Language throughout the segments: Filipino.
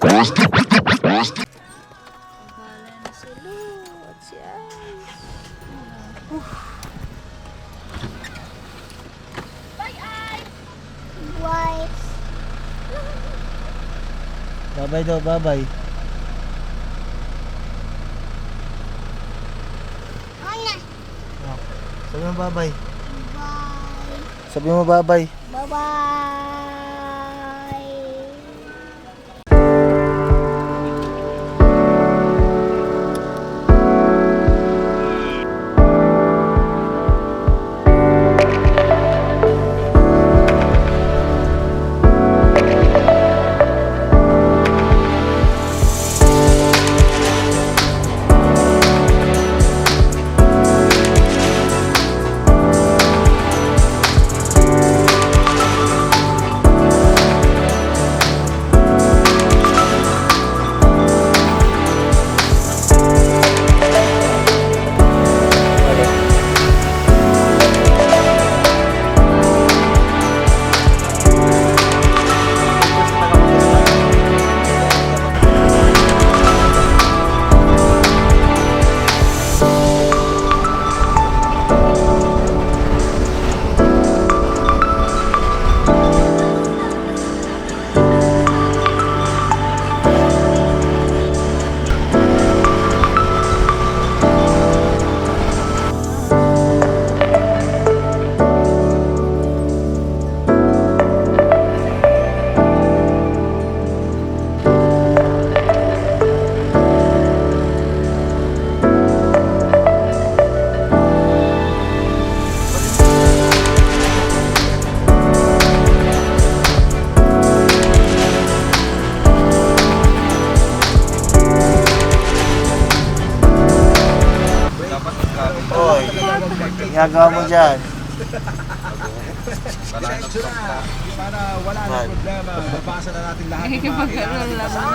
na si Lou at si Ice. Bye, Ice! Bye. Bye-bye daw, bye-bye. Ana. Sabi mo bye-bye. Bye. Sabi mo bye-bye. Bye-bye. Oy, ginagawa mo dyan. Para wala na problema, mabasa na natin lahat ng mga kailangan.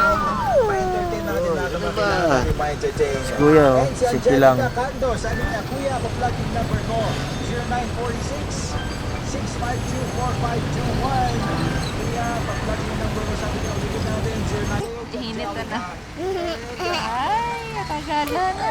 Ma-entertain natin lahat ng mga kailangan natin ma-entertain. Si Kuya, oh, And si simple lang. Angelica Cando, sabi niya, Kuya, pa-plug yung number ko, 0946-652-4521. Kuya, pa-plug yung number ko, sabi niya, ulitin natin, 0946. Hinit na. Ay, nakagala na.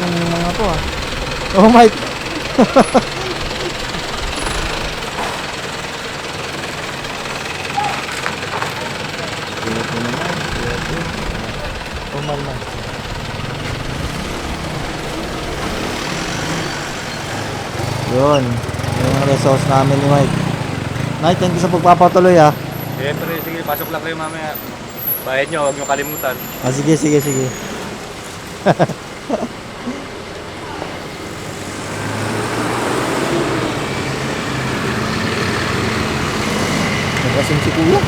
Yung mga to ah. Oh Mike. Yun, yung resource namin ni Mike. Mike, thank you sa pagpapatuloy ah. Siyempre, sige, pasok lang kayo mamaya. Bayad nyo, huwag nyo kalimutan. Ah, sige, sige, sige. Nag-asim si Kuya.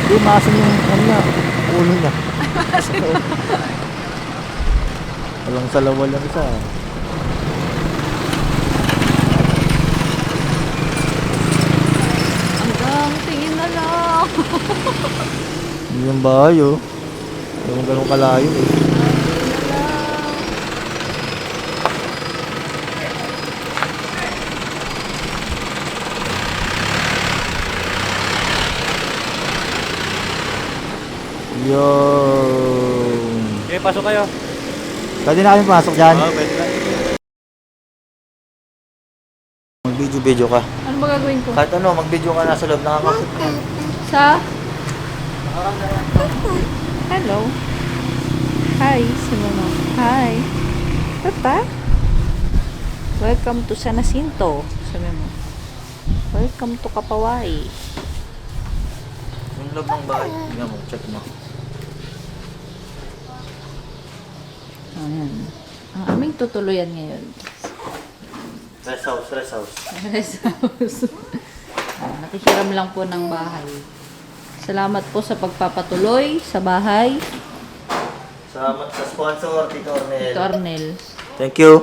Hindi, maasim yung ano niya, ulo niya. Walang salawa lang isa. Hanggang tingin na lang. Hindi yung bahay oh. Yung ganun kalayo eh. Yun. Okay, pasok kayo. Pwede na kami pasok dyan. Oo, pwede na. Mag-video-video ka. Ano ba gagawin ko? Kahit ano, mag-video ka nasa loob. Nakakakit ka. Sa? Hello. Hi, Simono. Hi. Tata? Welcome to San Jacinto. Sabi mo. Welcome to Kapawai. Yung loob ng bahay. Tingnan mo, check mo. Ayan. Ang aming tutuluyan ngayon. Rest house, rest house. Rest house. Nakikiram lang po ng bahay. Salamat po sa pagpapatuloy sa bahay. Salamat sa sponsor, Tito Ornel. Ito Arnel. Thank you.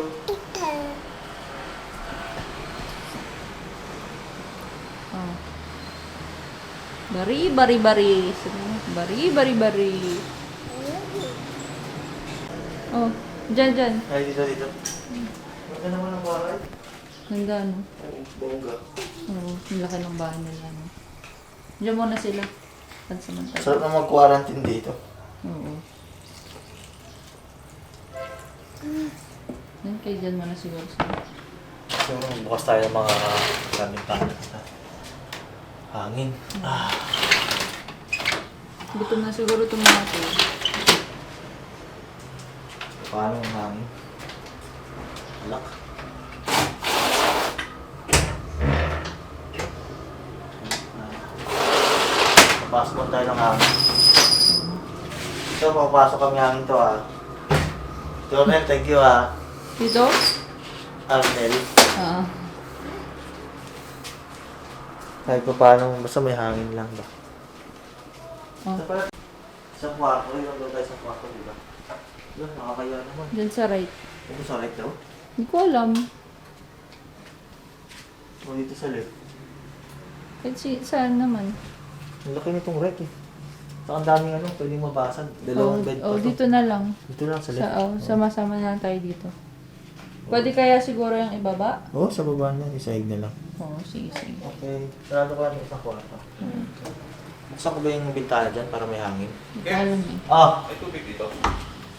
Oh. Bari, bari, bari. Bari, bari, bari. Oh, dyan, dyan. Ay, dito. Maganda naman ang bahay. Ganda, no? Ay, bongga. Oo, ang laki ng bahay nila, no? Diyan muna sila. Pansamantala. Sarap na mag-quarantine dito. Oo. Yan, kayo dyan muna siguro sila. So, bukas tayo ng mga gamit-gamit na hangin. Ah, Gutom na siguro itong mga to. paano yung hangin? Alak. Papasok mo tayo ng hangin. Ito, papasok kami hangin to ah. Jornel, thank you ah. Dito? Arnel. Oo. Kahit pa paano, basta may hangin lang ba? Oh. Sa kwarto, yung doon tayo sa kwarto, di ba? Yun, nakakaya naman. Dyan sa right. Ito sa right daw? Hindi ko alam. O dito sa left. Kahit saan naman. Ang laki nitong rec eh. Saka ang daming ano, pwedeng mabasag. Dalawang bed pa to. Dito na lang. Dito lang sa left. Sama-sama na lang tayo dito. Pwede kaya siguro yung ibaba? Oo, sa baba na. Isaig na lang. Oo, sige, sige. Okay. Sarado ko lang yung isang kwarto. Buksan ko ba yung bintana dyan para may hangin? Hindi ko alam eh. Ah! May tubig dito.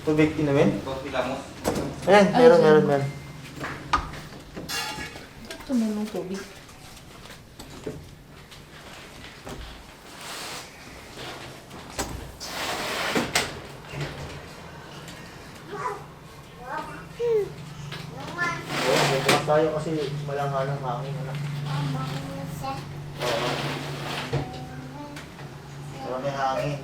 Tubig inumin? Coffee lang mo. Ayan, meron. Ito na lang tubig. Oo, bukas tayo kasi malangha ng hangin. Ano? Oo. Para may hangin.